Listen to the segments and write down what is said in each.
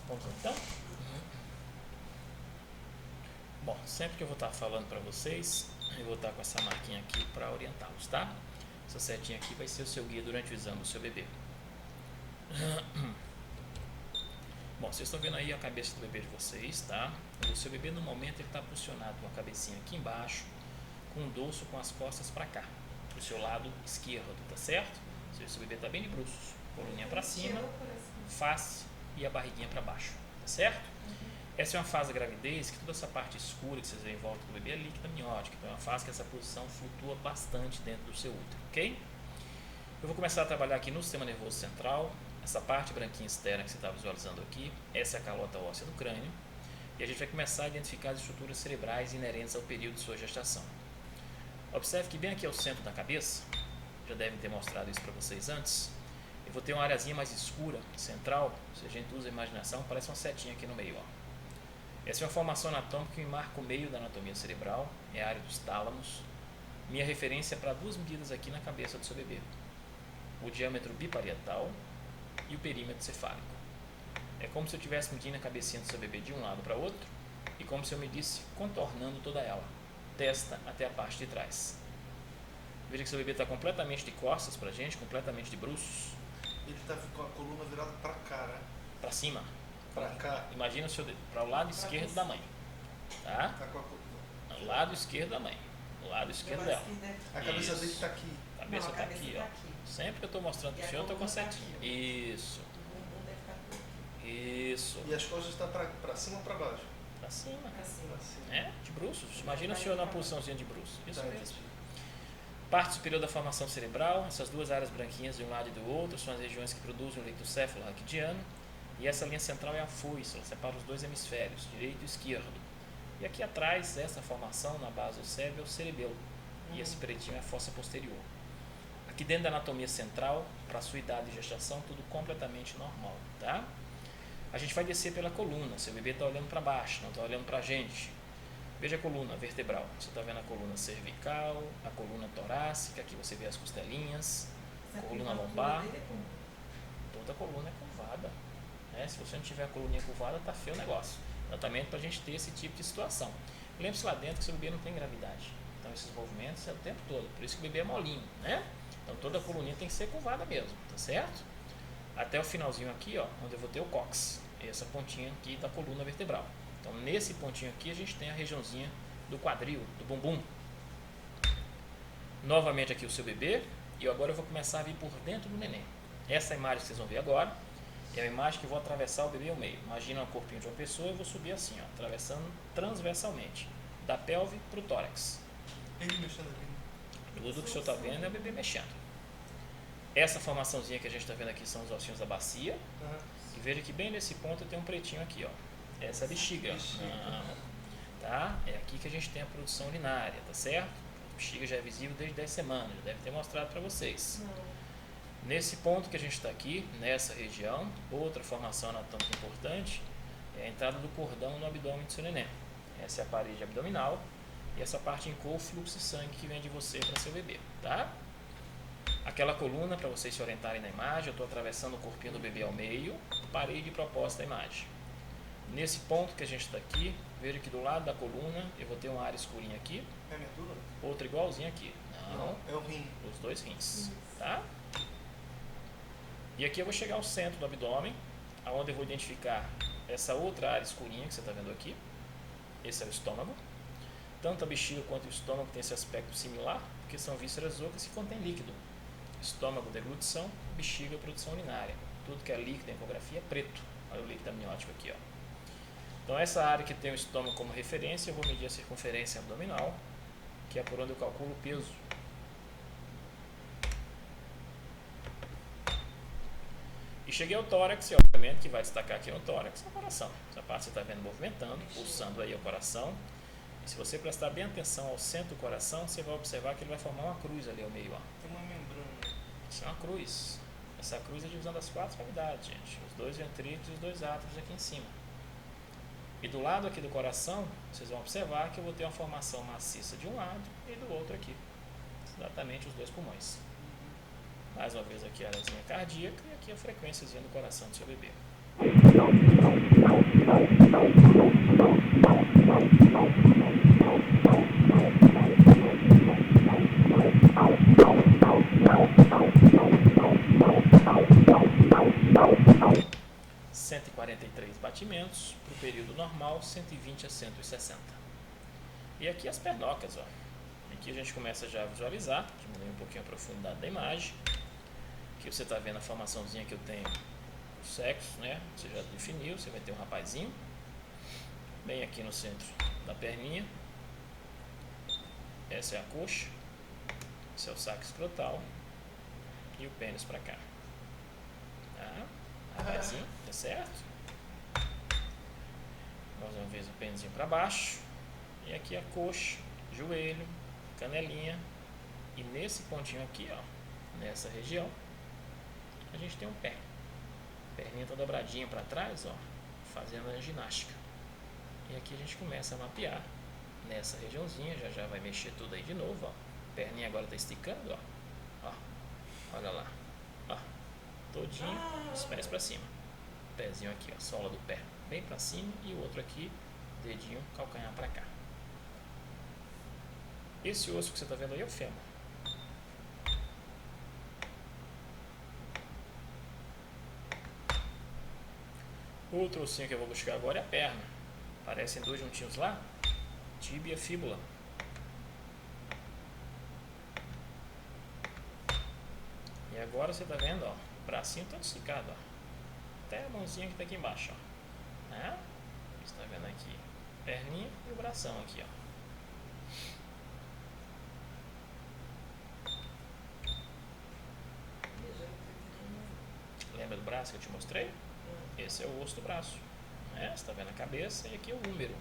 Vamos então? Bom, sempre que eu vou estar falando para vocês, eu vou estar com essa marquinha aqui para orientá-los, tá? Essa setinha aqui vai ser o seu guia durante o exame do seu bebê. Bom, vocês estão vendo aí a cabeça do bebê de vocês, tá? O seu bebê no momento ele está posicionado com a cabecinha aqui embaixo, com o dorso com as costas para cá, para o seu lado esquerdo, tá certo? O seu bebê está bem de bruços, coluninha para cima, face e a barriguinha para baixo, tá certo? Essa é uma fase da gravidez que toda essa parte escura que vocês veem em volta do bebê é líquida amniótica, então é uma fase que essa posição flutua bastante dentro do seu útero, ok? Eu vou começar a trabalhar aqui no sistema nervoso central, essa parte branquinha externa que você está visualizando aqui, essa é a calota óssea do crânio, e a gente vai começar a identificar as estruturas cerebrais inerentes ao período de sua gestação. Observe que bem aqui ao centro da cabeça, já devem ter mostrado isso para vocês antes, eu vou ter uma areazinha mais escura, central, se a gente usa a imaginação, parece uma setinha aqui no meio, ó. Essa é uma formação anatômica que me marca o meio da anatomia cerebral, é a área dos tálamos. Minha referência é para duas medidas aqui na cabeça do seu bebê: o diâmetro biparietal e o perímetro cefálico. É como se eu estivesse medindo a cabecinha do seu bebê de um lado para o outro e como se eu medisse contornando toda ela, testa até a parte de trás. Veja que seu bebê está completamente de costas para a gente, completamente de bruços. Ele está com a coluna virada para cá, né? Para cima. Para cá. Imagina o seu dedo para o lado esquerdo da mãe, tá? Tá com a coluna. O lado esquerdo da mãe, o lado esquerdo dela. A cabeça Isso. dele está aqui. A cabeça está aqui, ó. Sempre que eu estou mostrando para o senhor, eu estou com a setinha. Isso. Isso. E as costas estão para cima ou para baixo? Para cima. Para cima. É, de bruços. Imagina o senhor numa posiçãozinha de bruços. Isso Tá, mesmo. Parte superior da formação cerebral, essas duas áreas branquinhas de um lado e do outro, são as regiões que produzem o leito céfalo-raquidiano. E essa linha central é a foice, ela separa os dois hemisférios, direito e esquerdo. E aqui atrás dessa formação, na base do cérebro, é o cerebelo. E esse pretinho é a fossa posterior. Aqui dentro da anatomia central, para a sua idade de gestação, tudo completamente normal, tá? A gente vai descer pela coluna, seu bebê está olhando para baixo, não está olhando para a gente. Veja a coluna vertebral, você está vendo a coluna cervical, a coluna torácica, aqui você vê as costelinhas, coluna lombar. Toda a coluna é curvada. Se você não tiver a coluninha curvada, tá feio o negócio. Exatamente para a gente ter esse tipo de situação. Lembre-se lá dentro que seu bebê não tem gravidade. Então esses movimentos é o tempo todo. Por isso que o bebê é molinho, né? Então toda a coluninha tem que ser curvada mesmo, tá certo? Até o finalzinho aqui, ó, onde eu vou ter o cóccix. Essa pontinha aqui da coluna vertebral. Então nesse pontinho aqui a gente tem a regiãozinha do quadril, do bumbum. Novamente aqui o seu bebê. E agora eu vou começar a vir por dentro do neném. Essa imagem que vocês vão ver agora é a imagem que eu vou atravessar o bebê ao meio. Imagina o corpinho de uma pessoa e eu vou subir assim, ó, atravessando transversalmente, da pelve para o tórax. Ele mexendo aqui. Tudo que o senhor está vendo é o bebê mexendo. Essa formaçãozinha que a gente está vendo aqui são os ossinhos da bacia. E veja que bem nesse ponto tem um pretinho aqui, ó. Essa é a bexiga. Tá? É aqui que a gente tem a produção urinária, tá certo? A bexiga já é visível desde 10 semanas, já deve ter mostrado para vocês. Nesse ponto que a gente está aqui, nessa região, outra formação anatômica importante é a entrada do cordão no abdômen do seu neném. Essa é a parede abdominal e essa parte inclui o fluxo de sangue que vem de você para seu bebê, tá? Aquela coluna, para vocês se orientarem na imagem, eu estou atravessando o corpinho do bebê ao meio, parei de propósito a imagem. Nesse ponto que a gente está aqui, veja que do lado da coluna eu vou ter uma área escurinha aqui, é a medula? outra igualzinha aqui. Não, é o rim. Os dois rins, tá? E aqui eu vou chegar ao centro do abdômen, onde eu vou identificar essa outra área escurinha que você está vendo aqui. Esse é o estômago. Tanto a bexiga quanto o estômago tem esse aspecto similar, porque são vísceras ocas que contêm líquido. Estômago, deglutição, bexiga, produção urinária. Tudo que é líquido em ecografia é preto. Olha o líquido amniótico aqui, ó. Então essa área que tem o estômago como referência, eu vou medir a circunferência abdominal, que é por onde eu calculo o peso. E cheguei ao tórax, e obviamente que vai destacar aqui no tórax é o coração. Essa parte você está vendo movimentando, pulsando aí o coração. E se você prestar bem atenção ao centro do coração, você vai observar que ele vai formar uma cruz ali ao meio, ó. Tem uma membrana. Isso é uma cruz. Essa cruz é a divisão das 4 cavidades, gente. Os 2 ventrículos e os 2 átrios aqui em cima. E do lado aqui do coração, vocês vão observar que eu vou ter uma formação maciça de um lado e do outro aqui. Exatamente os 2 pulmões. Mais uma vez aqui a areazinha cardíaca e aqui a frequênciazinha do coração do seu bebê. 143 batimentos, para o período normal, 120 a 160. E aqui as pernocas, ó. Aqui a gente começa já a visualizar, diminuir um pouquinho a profundidade da imagem. Aqui você está vendo a formaçãozinha que eu tenho, o sexo, né? Você já definiu, você vai ter um rapazinho, bem aqui no centro da perninha. Essa é a coxa, esse é o saco escrotal e o pênis para cá. Tá? Rapazinho, tá certo? Mais uma vez o pênisinho para baixo. E aqui a coxa, joelho, canelinha. E nesse pontinho aqui, ó, nessa região, a gente tem um pé. A perninha tá dobradinha para trás, ó, fazendo a ginástica. E aqui a gente começa a mapear nessa regiãozinha, já vai mexer tudo aí de novo, ó. A perninha agora tá esticando, ó. Olha lá. Ó. Todinho, os pés para cima. Pezinho aqui, ó, sola do pé bem para cima e o outro aqui, dedinho, calcanhar para cá. Esse osso que você tá vendo aí é o fêmur. Outro ossinho que eu vou buscar agora é a perna. Parecem dois juntinhos lá. Tíbia, fíbula. E agora você tá vendo, ó, o bracinho todo esticado, ó. Até a mãozinha que tá aqui embaixo, ó. Né? Você tá vendo aqui, perninha e o bração aqui, ó. Lembra do braço que eu te mostrei? Esse é o osso do braço. Né? Você está vendo a cabeça e aqui é o húmero.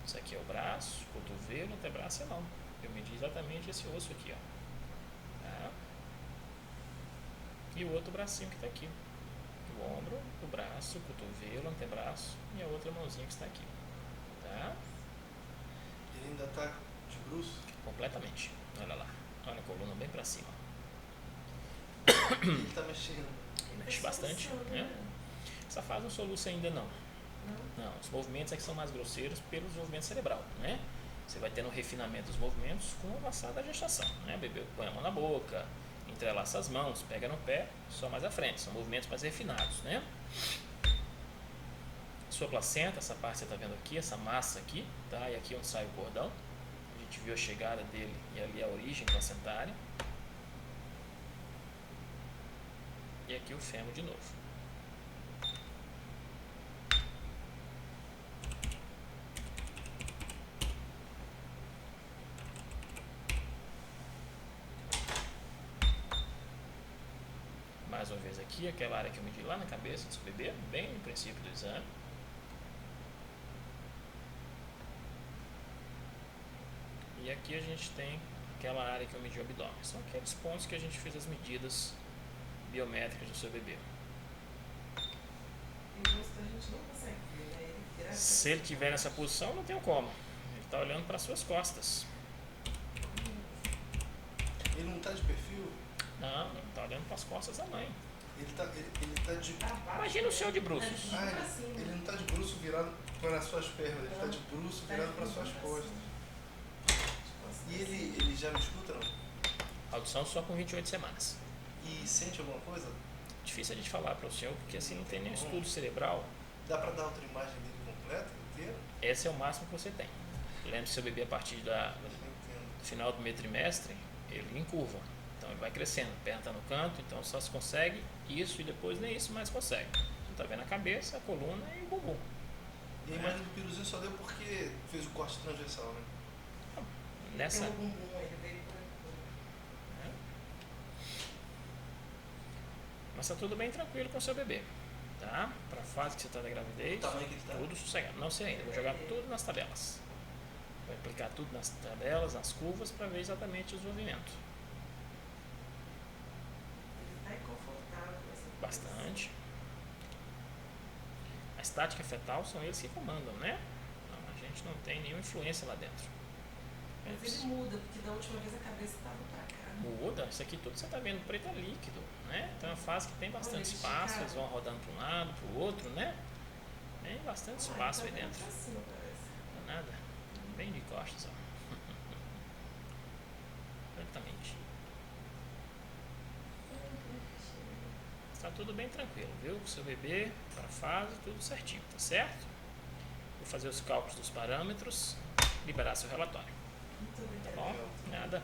Isso aqui é o braço, cotovelo, antebraço e mão. Eu medi exatamente esse osso aqui, ó. Tá? E o outro bracinho que está aqui. O ombro, o braço, o cotovelo, o antebraço e a outra mãozinha que está aqui. Tá? Ele ainda tá de bruço? Completamente. Olha lá. Olha a coluna bem para cima. Ele tá mexendo. Mexe bastante, né? Essa fase não soluça ainda não. Não, os movimentos é que são mais grosseiros pelo desenvolvimento cerebral, né? Você vai tendo um refinamento dos movimentos com o avançar da gestação, né? Bebê põe a mão na boca, entrelaça as mãos, pega no pé, só mais à frente. São movimentos mais refinados, né? Sua placenta, essa parte que você está vendo aqui, essa massa aqui, tá? E aqui onde sai o cordão. A gente viu a chegada dele e ali a origem placentária. E aqui o fêmur de novo. Mais uma vez aqui, aquela área que eu medi lá na cabeça do seu bebê, bem no princípio do exame. E aqui a gente tem aquela área que eu medi o abdômen. São aqueles pontos que a gente fez as medidas biométricas do seu bebê. Se ele estiver nessa posição, não tem como. Ele está olhando para as suas costas. Ele não tá de perfil? Não, ele está olhando para as costas da mãe. Ele tá de... Imagina o seu de bruços. Ele não tá de bruço virado para as suas pernas, ele tá de bruço virado para as suas costas. E ele já me escuta, não? Audição só com 28 semanas. E sente alguma coisa? Difícil a gente falar para o senhor, porque assim não tem nenhum estudo cerebral. Dá para dar outra imagem dele completa, inteira? Esse é o máximo que você tem. Lembre-se, seu bebê a partir do final do primeiro trimestre, ele encurva. Então ele vai crescendo, a perna está no canto, então só se consegue isso e depois nem isso mais consegue. Você está vendo a cabeça, a coluna e o bumbum. E a imagem do piruzinho só deu porque fez o corte transversal, né? Nessa... Mas está tudo bem tranquilo com o seu bebê, tá? Para a fase que você está da gravidez, O tamanho que ele tá? tudo sossegado. Não sei ainda, vou jogar tudo nas tabelas. Vou aplicar tudo nas tabelas, nas curvas, para ver exatamente o desenvolvimento. Ele está confortável com essa Bastante. A estática fetal são eles que comandam, né? Não, a gente não tem nenhuma influência lá dentro. Mas ele muda, porque da última vez a cabeça estava para cá. Muda, isso aqui tudo que você está vendo preto é líquido, né? Então é uma fase que tem bastante espaço, eles vão rodando para um lado, para o outro, né? Tem bastante espaço aí dentro. Assim, parece. Não é nada, bem de costas, ó. Exatamente. tudo bem tranquilo, viu? O seu bebê, para a fase, tudo certinho, tá certo? Vou fazer os cálculos dos parâmetros, liberar seu relatório. Muito Tá obrigada. bom? Nada.